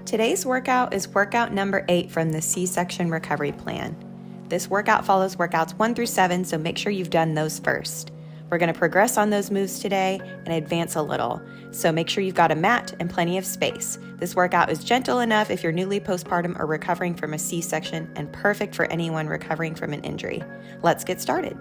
Today's workout is workout number 8 from the C-section recovery plan. This workout follows workouts 1 through 7, so make sure you've done those first. We're going to progress on those moves today and advance a little, so make sure you've got a mat and plenty of space. This workout is gentle enough if you're newly postpartum or recovering from a C-section, and perfect for anyone recovering from an injury. Let's get started.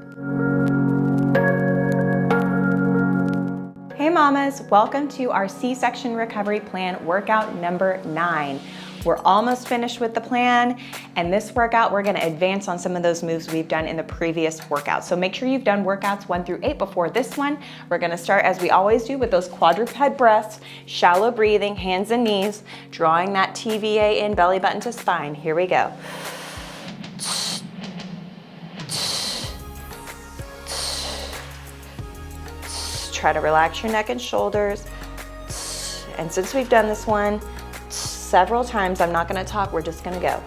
Hey mamas, welcome to our C-section recovery plan workout number 9. We're almost finished with the plan, and this workout we're gonna advance on some of those moves we've done in the previous workout. So make sure you've done workouts 1 through 8 before this one. We're gonna start as we always do with those quadruped breaths, shallow breathing, hands and knees, drawing that TVA in, belly button to spine. Here we go. Try to relax your neck and shoulders. And since we've done this one several times, I'm not gonna talk, we're just gonna go.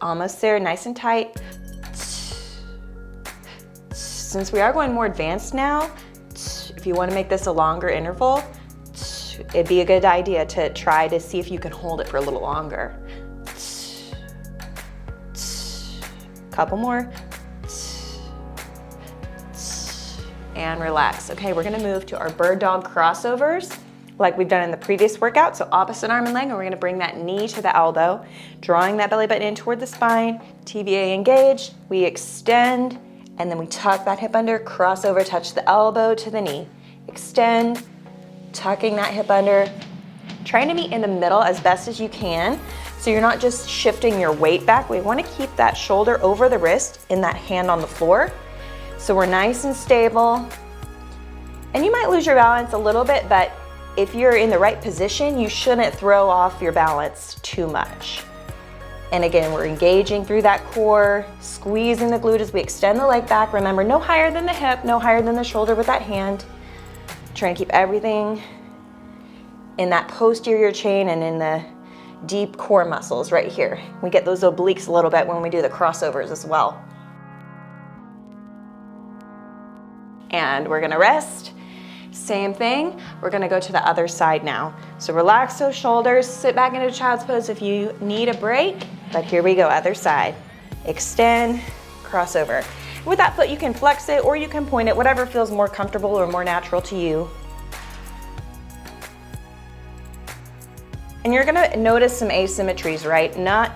Almost there, nice and tight. Since we are going more advanced now, if you want to make this a longer interval, it'd be a good idea to try to see if you can hold it for a little longer. Couple more. And relax. Okay, we're gonna move to our bird dog crossovers like we've done in the previous workout. So opposite arm and leg, and we're gonna bring that knee to the elbow, drawing that belly button in toward the spine, TVA engaged. We extend, and then we tuck that hip under, cross over, touch the elbow to the knee. Extend, tucking that hip under, trying to meet in the middle as best as you can, so you're not just shifting your weight back. We want to keep that shoulder over the wrist and that hand on the floor, so we're nice and stable. And you might lose your balance a little bit, but if you're in the right position, you shouldn't throw off your balance too much. And again, we're engaging through that core, squeezing the glute as we extend the leg back. Remember, no higher than the hip, no higher than the shoulder with that hand. Try and keep everything in that posterior chain and in the deep core muscles right here. We get those obliques a little bit when we do the crossovers as well. And we're gonna rest. Same thing, we're gonna go to the other side now. So relax those shoulders, sit back into child's pose if you need a break, but here we go, other side. Extend, crossover. With that foot, you can flex it or you can point it, whatever feels more comfortable or more natural to you. And you're gonna notice some asymmetries, right? Not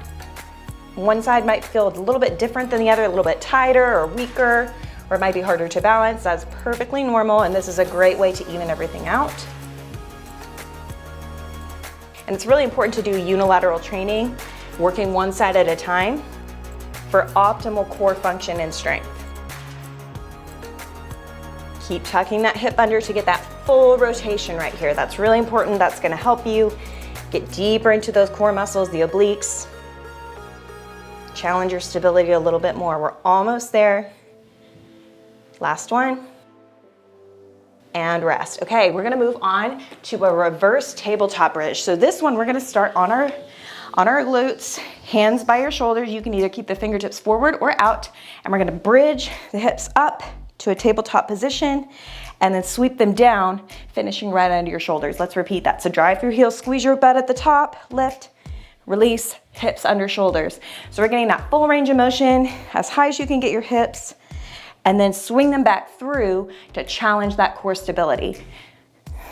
one side might feel a little bit different than the other, a little bit tighter or weaker, or it might be harder to balance. That's perfectly normal, and this is a great way to even everything out. And it's really important to do unilateral training, working one side at a time for optimal core function and strength. Keep tucking that hip under to get that full rotation right here. That's really important. That's gonna help you get deeper into those core muscles, the obliques. Challenge your stability a little bit more. We're almost there. Last one. And rest. Okay, we're gonna move on to a reverse tabletop bridge. So this one, we're gonna start on our glutes, hands by your shoulders. You can either keep the fingertips forward or out, and we're gonna bridge the hips up to a tabletop position and then sweep them down, finishing right under your shoulders. Let's repeat that. So drive through heels, squeeze your butt at the top, lift, release, hips under shoulders. So we're getting that full range of motion as high as you can get your hips, and then swing them back through to challenge that core stability.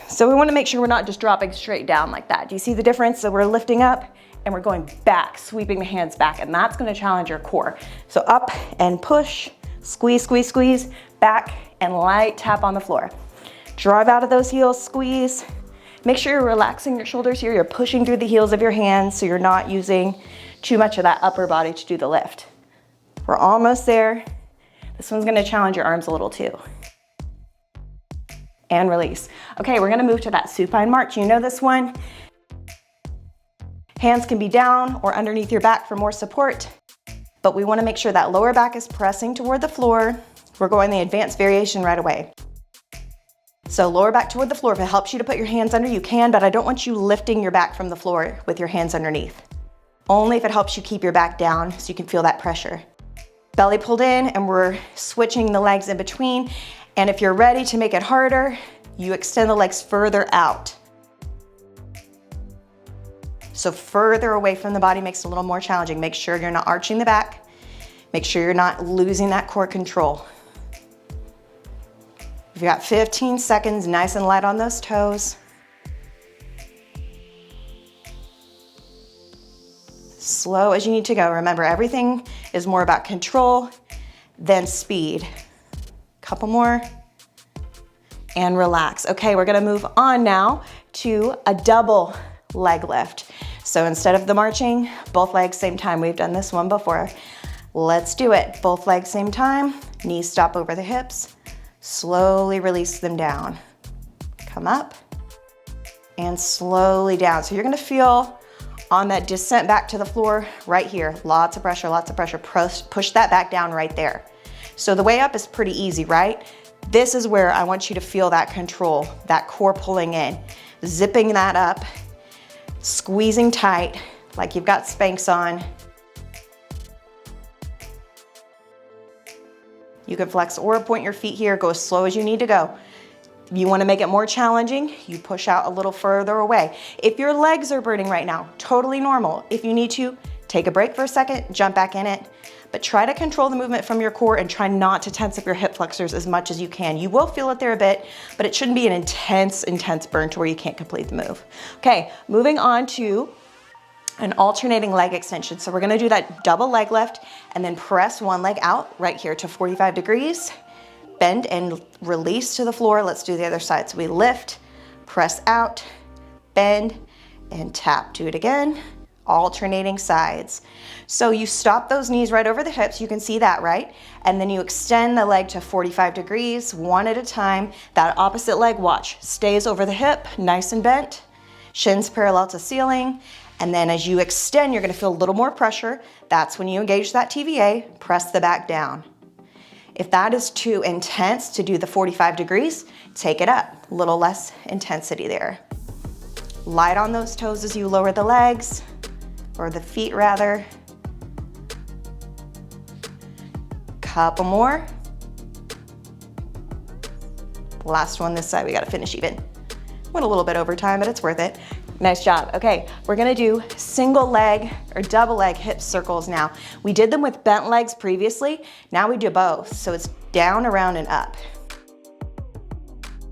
So we wanna make sure we're not just dropping straight down like that. Do you see the difference? So we're lifting up and we're going back, sweeping the hands back, and that's gonna challenge your core. So up and push, squeeze, squeeze, squeeze, back and light tap on the floor. Drive out of those heels, squeeze. Make sure you're relaxing your shoulders here. You're pushing through the heels of your hands so you're not using too much of that upper body to do the lift. We're almost there. This one's gonna challenge your arms a little too. And release. Okay, we're gonna move to that supine march. You know this one. Hands can be down or underneath your back for more support, but we wanna make sure that lower back is pressing toward the floor. We're going the advanced variation right away. So lower back toward the floor. If it helps you to put your hands under, you can, but I don't want you lifting your back from the floor with your hands underneath. Only if it helps you keep your back down so you can feel that pressure. Belly pulled in, and we're switching the legs in between. And if you're ready to make it harder, you extend the legs further out. So further away from the body makes it a little more challenging. Make sure you're not arching the back. Make sure you're not losing that core control. You've got 15 seconds, nice and light on those toes. Slow as you need to go. Remember, everything is more about control than speed. Couple more and relax. Okay, we're gonna move on now to a double leg lift. So instead of the marching, both legs same time. We've done this one before. Let's do it. Both legs same time, knees stop over the hips. Slowly release them down. Come up and slowly down. So you're gonna feel on that descent back to the floor right here. Lots of pressure, lots of pressure. Push that back down right there. So the way up is pretty easy, right? This is where I want you to feel that control, that core pulling in, zipping that up, squeezing tight like you've got Spanx on. You can flex or point your feet here, go as slow as you need to go. If you want to make it more challenging, you push out a little further away. If your legs are burning right now, totally normal. If you need to, take a break for a second, jump back in it, but try to control the movement from your core and try not to tense up your hip flexors as much as you can. You will feel it there a bit, but it shouldn't be an intense burn to where you can't complete the move. Okay, moving on to an alternating leg extension. So we're gonna do that double leg lift and then press one leg out right here to 45 degrees, bend and release to the floor. Let's do the other side. So we lift, press out, bend, and tap. Do it again, alternating sides. So you stop those knees right over the hips, you can see that, right? And then you extend the leg to 45 degrees, one at a time. That opposite leg, watch, stays over the hip, nice and bent, shins parallel to ceiling. And then as you extend, you're gonna feel a little more pressure. That's when you engage that TVA, press the back down. If that is too intense to do the 45 degrees, take it up, a little less intensity there. Light on those toes as you lower the legs, or the feet rather. Couple more. Last one this side, we gotta finish even. Went a little bit over time, but it's worth it. Nice job. Okay, we're gonna do single leg or double leg hip circles now. We did them with bent legs previously. Now we do both. So it's down, around, and up.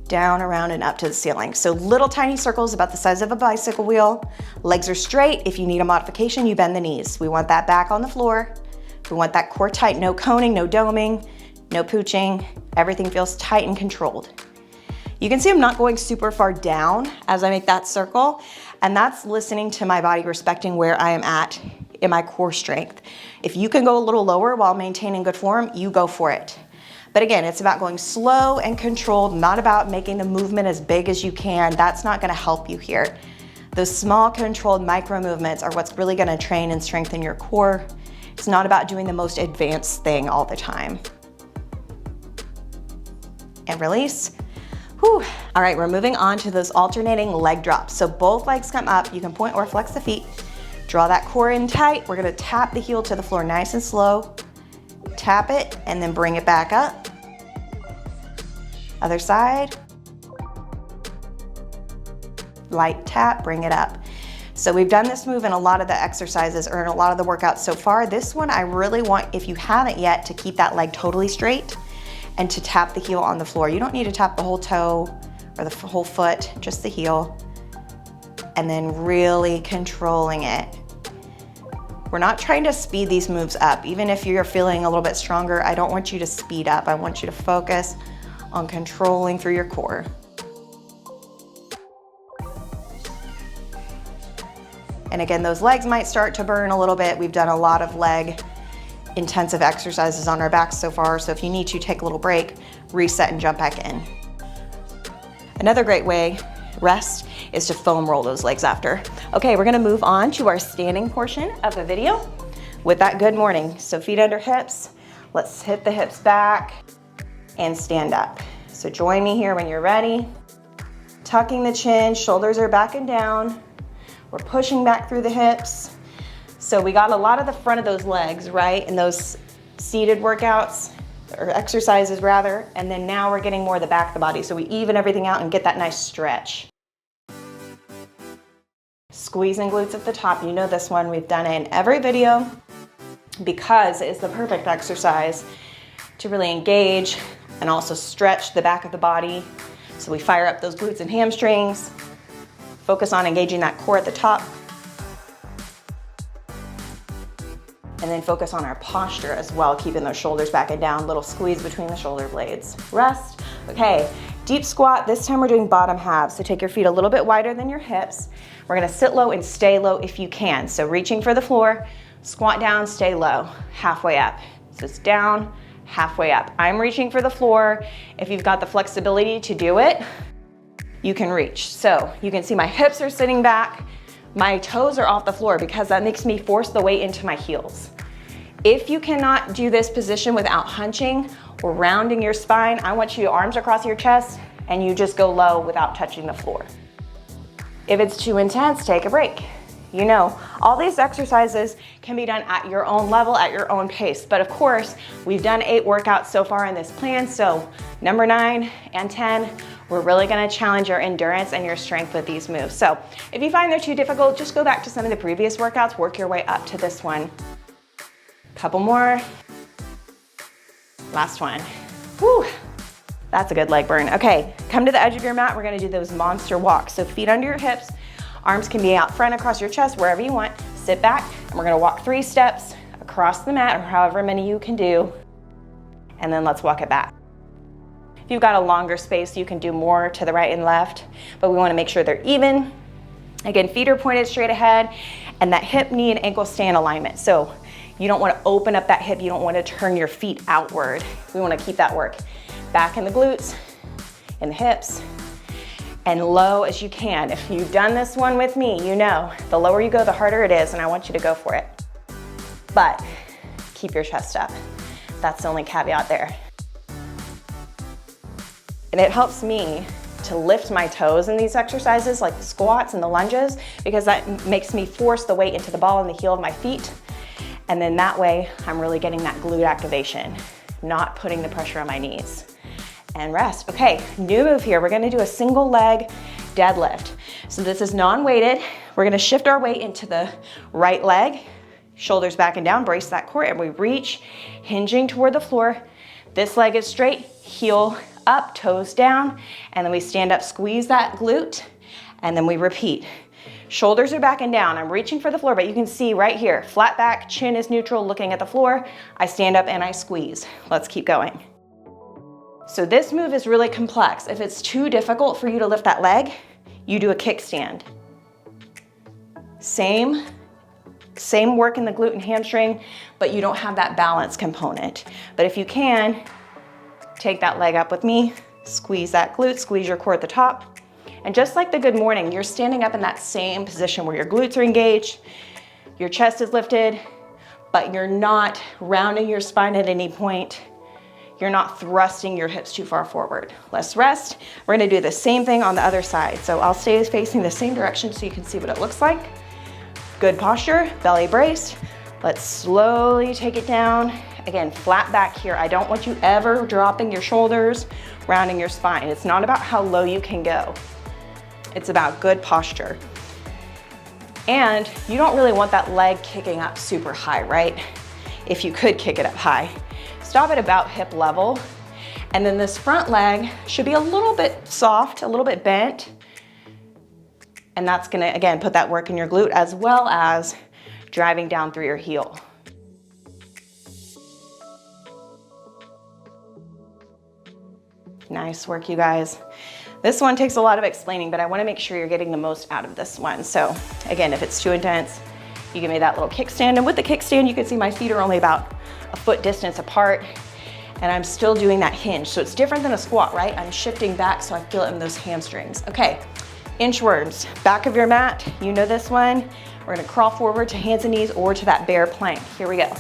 Down, around, and up to the ceiling. So little tiny circles about the size of a bicycle wheel. Legs are straight. If you need a modification, you bend the knees. We want that back on the floor. We want that core tight. No coning, no doming, no pooching. Everything feels tight and controlled. You can see I'm not going super far down as I make that circle, and that's listening to my body, respecting where I am at in my core strength. If you can go a little lower while maintaining good form, you go for it. But again, it's about going slow and controlled, not about making the movement as big as you can. That's not gonna help you here. Those small controlled micro movements are what's really gonna train and strengthen your core. It's not about doing the most advanced thing all the time. And release. Whew. All right, we're moving on to those alternating leg drops. So both legs come up, you can point or flex the feet. Draw that core in tight. We're gonna tap the heel to the floor nice and slow. Tap it and then bring it back up. Other side. Light tap, bring it up. So we've done this move in a lot of the exercises or in a lot of the workouts so far. This one I really want, if you haven't yet, to keep that leg totally straight and to tap the heel on the floor. You don't need to tap the whole toe or the whole foot, just the heel. And then really controlling it. We're not trying to speed these moves up. Even if you're feeling a little bit stronger, I don't want you to speed up. I want you to focus on controlling through your core. And again, those legs might start to burn a little bit. We've done a lot of leg intensive exercises on our backs so far, so if you need to, take a little break, reset, and jump back in. Another great way, rest, is to foam roll those legs after. Okay, we're gonna move on to our standing portion of the video with that good morning. So feet under hips, let's hit the hips back and stand up. So So join me here when you're ready. Tucking the chin, shoulders are back and down. We're pushing back through the hips. So we got a lot of the front of those legs, right? In those seated workouts, or exercises rather. And then now we're getting more of the back of the body. So we even everything out and get that nice stretch. Squeezing glutes at the top. You know this one, we've done it in every video because it's the perfect exercise to really engage and also stretch the back of the body. So we fire up those glutes and hamstrings, focus on engaging that core at the top, and then focus on our posture as well, keeping those shoulders back and down, little squeeze between the shoulder blades. Rest. Okay, deep squat. This time we're doing bottom halves. So take your feet a little bit wider than your hips. We're gonna sit low and stay low if you can. So reaching for the floor, squat down, stay low, halfway up. So it's down, halfway up. I'm reaching for the floor. If you've got the flexibility to do it, you can reach. So you can see my hips are sitting back, my toes are off the floor because that makes me force the weight into my heels. If you cannot do this position without hunching or rounding your spine, I want you arms across your chest and you just go low without touching the floor. If it's too intense, take a break. You know, all these exercises can be done at your own level, at your own pace. But of course, we've done 8 workouts so far in this plan. So number 9 and 10, we're really gonna challenge your endurance and your strength with these moves. So if you find they're too difficult, just go back to some of the previous workouts, work your way up to this one. Couple more. Last one. Whew. That's a good leg burn. Okay, come to the edge of your mat. We're gonna do those monster walks. So feet under your hips, arms can be out front across your chest, wherever you want. Sit back, and we're gonna walk 3 steps across the mat, or however many you can do, and then let's walk it back. If you've got a longer space, you can do more to the right and left, but we wanna make sure they're even. Again, feet are pointed straight ahead, and that hip, knee, and ankle stay in alignment. So you don't wanna open up that hip, you don't wanna turn your feet outward. We wanna keep that work back in the glutes, in the hips, and low as you can. If you've done this one with me, you know, the lower you go, the harder it is, and I want you to go for it. But keep your chest up. That's the only caveat there. And it helps me to lift my toes in these exercises, like the squats and the lunges, because that makes me force the weight into the ball and the heel of my feet. And then that way, I'm really getting that glute activation, not putting the pressure on my knees. And rest. Okay, new move here. We're gonna do a single leg deadlift. So this is non-weighted. We're gonna shift our weight into the right leg, shoulders back and down, brace that core, and we reach, hinging toward the floor. This leg is straight, heel up, toes down, and then we stand up, squeeze that glute, and then we repeat. Shoulders are back and down. I'm reaching for the floor, but you can see right here, flat back, chin is neutral, looking at the floor. I stand up and I squeeze. Let's keep going. So this move is really complex. If it's too difficult for you to lift that leg, you do a kickstand. Same work in the glute and hamstring, but you don't have that balance component. But if you can, take that leg up with me, squeeze that glute, squeeze your core at the top. And just like the good morning, you're standing up in that same position where your glutes are engaged, your chest is lifted, but you're not rounding your spine at any point. You're not thrusting your hips too far forward. Let's rest. We're gonna do the same thing on the other side. So I'll stay facing the same direction so you can see what it looks like. Good posture, belly braced. Let's slowly take it down. Again, flat back here. I don't want you ever dropping your shoulders, rounding your spine. It's not about how low you can go. It's about good posture. And you don't really want that leg kicking up super high, right? If you could kick it up high. Stop at about hip level. And then this front leg should be a little bit soft, a little bit bent. And that's gonna, again, put that work in your glute as well as driving down through your heel. Nice work, you guys. This one takes a lot of explaining, but I wanna make sure you're getting the most out of this one. So again, if it's too intense, you give me that little kickstand. And with the kickstand, you can see my feet are only about a foot distance apart, and I'm still doing that hinge. So it's different than a squat, right? I'm shifting back so I feel it in those hamstrings. Okay, inchworms, back of your mat. You know this one. We're gonna crawl forward to hands and knees or to that bear plank. Here we go.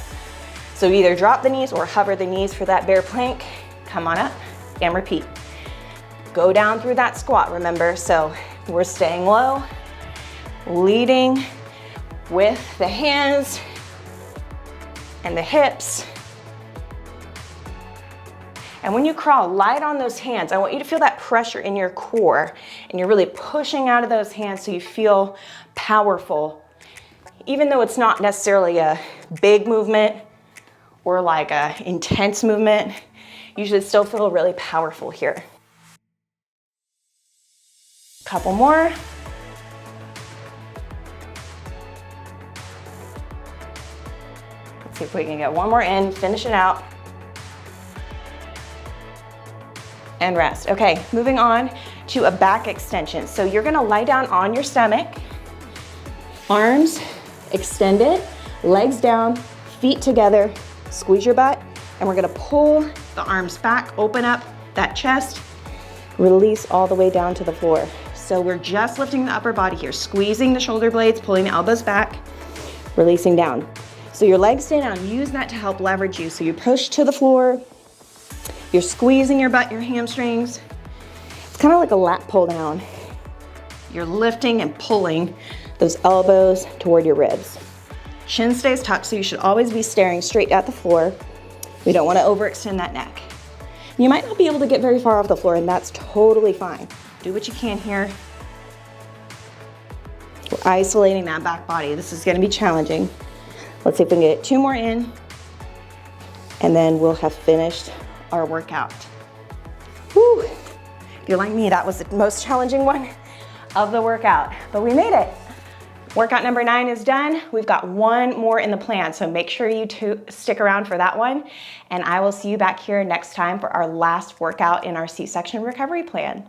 So either drop the knees or hover the knees for that bear plank. Come on up and repeat. go down through that squat, remember? So we're staying low, leading with the hands and the hips. And when you crawl, light on those hands. I want you to feel that pressure in your core, and you're really pushing out of those hands so you feel powerful. Even though it's not necessarily a big movement or like a intense movement, you should still feel really powerful here. Couple more. Let's see if we can get one more in, finish it out. And rest. Okay, moving on to a back extension. So you're gonna lie down on your stomach, arms extended, legs down, feet together, squeeze your butt, and we're gonna pull the arms back, open up that chest, release all the way down to the floor. So we're just lifting the upper body here, squeezing the shoulder blades, pulling the elbows back, releasing down. So your legs stay down, use that to help leverage you. So you push to the floor, you're squeezing your butt, your hamstrings. It's kind of like a lat pull down. You're lifting and pulling those elbows toward your ribs. Chin stays tucked, so you should always be staring straight at the floor. We don't want to overextend that neck. You might not be able to get very far off the floor, and that's totally fine. Do what you can here. We're isolating that back body. This is going to be challenging. Let's see if we can get 2 more in, and then we'll have finished our workout. Whew. If you're like me, that was the most challenging one of the workout, but we made it. Workout number 9 is done. We've got 1 more in the plan, so make sure you stick around for that one, and I will see you back here next time for our last workout in our C-section recovery plan.